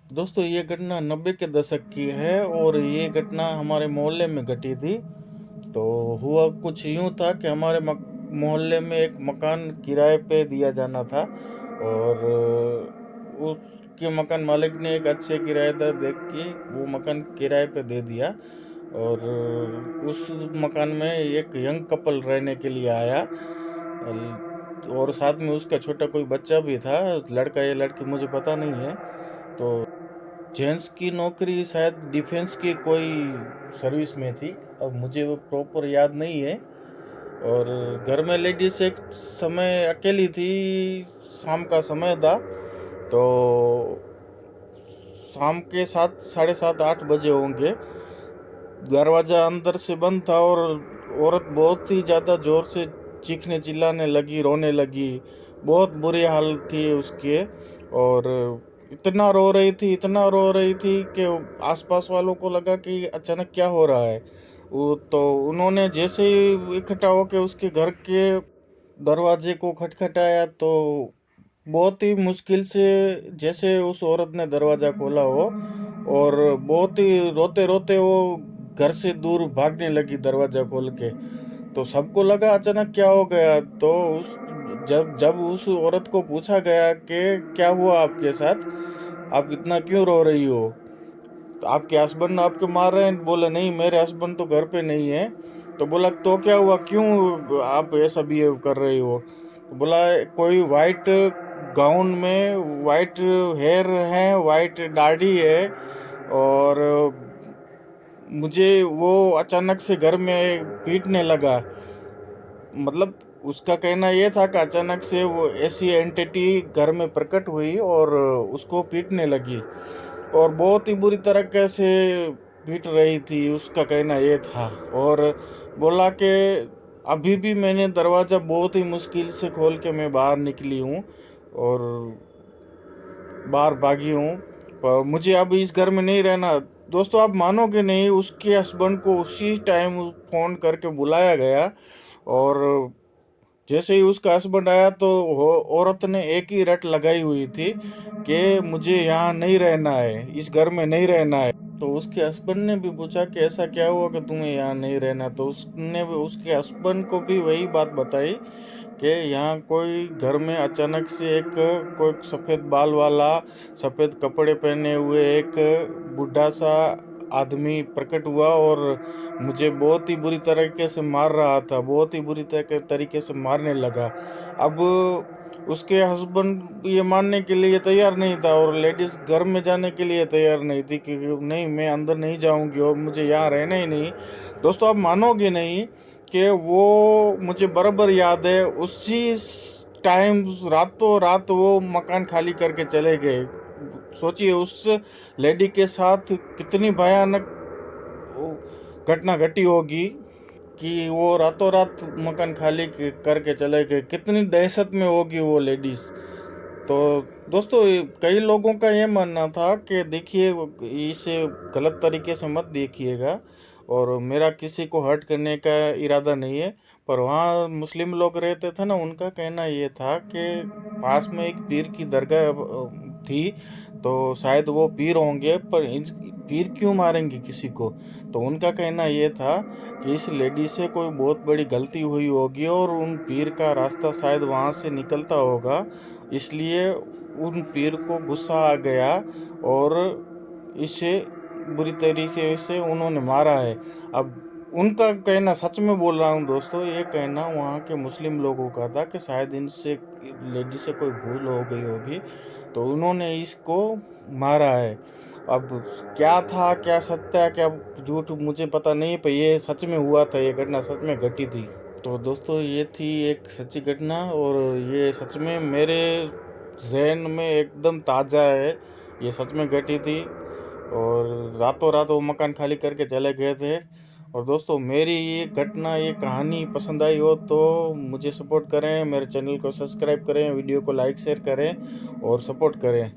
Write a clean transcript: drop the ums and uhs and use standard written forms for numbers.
दोस्तों ये घटना 90 के दशक की है और ये घटना हमारे मोहल्ले में घटी थी। तो हुआ कुछ यूँ था कि हमारे मोहल्ले में एक मकान किराए पे दिया जाना था और उसके मकान मालिक ने एक अच्छे किराएदार देख के वो मकान किराए पे दे दिया। और उस मकान में एक यंग कपल रहने के लिए आया। और साथ में उसका छोटा कोई बच्चा भी था, लड़का या लड़की मुझे पता नहीं है। तो जेंट्स की नौकरी शायद डिफेंस की कोई सर्विस में थी, अब मुझे वो प्रॉपर याद नहीं है। और घर में लेडीज एक समय अकेली थी, शाम का समय था। तो शाम के 7, साढ़े 7, 8 बजे होंगे। दरवाज़ा अंदर से बंद था और औरत बहुत ही ज़्यादा ज़ोर से चीखने चिल्लाने लगी, रोने लगी। बहुत बुरी हालत थी उसके। और इतना रो रही थी, इतना रो रही थी कि आसपास वालों को लगा कि अचानक क्या हो रहा है। वो तो उन्होंने जैसे ही इकट्ठा होकर उसके घर के दरवाजे को खटखटाया, तो बहुत ही मुश्किल से जैसे उस औरत ने दरवाज़ा खोला हो, और बहुत ही रोते रोते वो घर से दूर भागने लगी दरवाज़ा खोल के। तो सबको लगा अचानक क्या हो गया। तो उस जब जब उस औरत को पूछा गया कि क्या हुआ आपके साथ, आप इतना क्यों रो रही हो, तो आपके हस्बैंड आपके मार रहे हैं। बोले नहीं, मेरे हस्बैंड तो घर पे नहीं है। तो बोला तो क्या हुआ, क्यों आप ऐसा बिहेव कर रही हो। तो बोला कोई वाइट गाउन में, वाइट हेयर है, वाइट दाढ़ी है, और मुझे वो अचानक से घर में पीटने लगा। मतलब उसका कहना ये था कि अचानक से वो ऐसी एंटिटी घर में प्रकट हुई और उसको पीटने लगी, और बहुत ही बुरी तरीके से पीट रही थी, उसका कहना ये था। और बोला कि अभी भी मैंने दरवाज़ा बहुत ही मुश्किल से खोल के मैं बाहर निकली हूँ और बाहर भागी हूँ, पर मुझे अब इस घर में नहीं रहना। दोस्तों आप मानोगे नहीं, उसके हस्बैंड को उसी टाइम फ़ोन करके बुलाया गया। और जैसे ही उसका हस्बैंड आया तो औरत ने एक ही रट लगाई हुई थी कि मुझे यहाँ नहीं रहना है, इस घर में नहीं रहना है। तो उसके हस्बैंड ने भी पूछा कि ऐसा क्या हुआ कि तुम्हें यहाँ नहीं रहना। तो उसने भी उसके हस्बैंड को भी वही बात बताई कि यहाँ कोई घर में अचानक से एक कोई सफ़ेद बाल वाला, सफ़ेद कपड़े पहने हुए एक बूढ़ा सा आदमी प्रकट हुआ और मुझे बहुत ही बुरी तरीके से मार रहा था, बहुत ही बुरी तरीके से मारने लगा। अब उसके हस्बैंड ये मानने के लिए तैयार नहीं था और लेडीज़ घर में जाने के लिए तैयार नहीं थी कि नहीं, मैं अंदर नहीं जाऊंगी और मुझे यहाँ रहना ही नहीं। दोस्तों आप मानोगे नहीं कि वो मुझे बराबर याद है, उसी टाइम रातों रात वो मकान खाली करके चले गए। सोचिए उस लेडी के साथ कितनी भयानक घटना घटी होगी कि वो रातों रात मकान खाली करके चले गए। कितनी दहशत में होगी वो लेडीज। तो दोस्तों कई लोगों का ये मानना था कि देखिए इसे गलत तरीके से मत देखिएगा, और मेरा किसी को हर्ट करने का इरादा नहीं है। पर वहाँ मुस्लिम लोग रहते थे ना, उनका कहना ये था कि पास में एक पीर की दरगाह थी, तो शायद वो पीर होंगे, पर पीर क्यों मारेंगे किसी को। तो उनका कहना ये था कि इस लेडी से कोई बहुत बड़ी गलती हुई होगी और उन पीर का रास्ता शायद वहाँ से निकलता होगा, इसलिए उन पीर को गुस्सा आ गया और इसे बुरी तरीके से उन्होंने मारा है। अब उनका कहना, सच में बोल रहा हूँ दोस्तों, ये कहना वहाँ के मुस्लिम लोगों का था कि शायद इनसे लेडी से कोई भूल हो गई होगी, तो उन्होंने इसको मारा है। अब क्या था, क्या सत्य है, क्या झूठ, मुझे पता नहीं, पर ये सच में हुआ था, ये घटना सच में घटी थी। तो दोस्तों ये थी एक सच्ची घटना, और ये सच में मेरे जहन में एकदम ताज़ा है। ये सच में घटी थी और रातों रात वो मकान खाली करके चले गए थे। और दोस्तों मेरी ये घटना, ये कहानी पसंद आई हो तो मुझे सपोर्ट करें, मेरे चैनल को सब्सक्राइब करें, वीडियो को लाइक शेयर करें और सपोर्ट करें।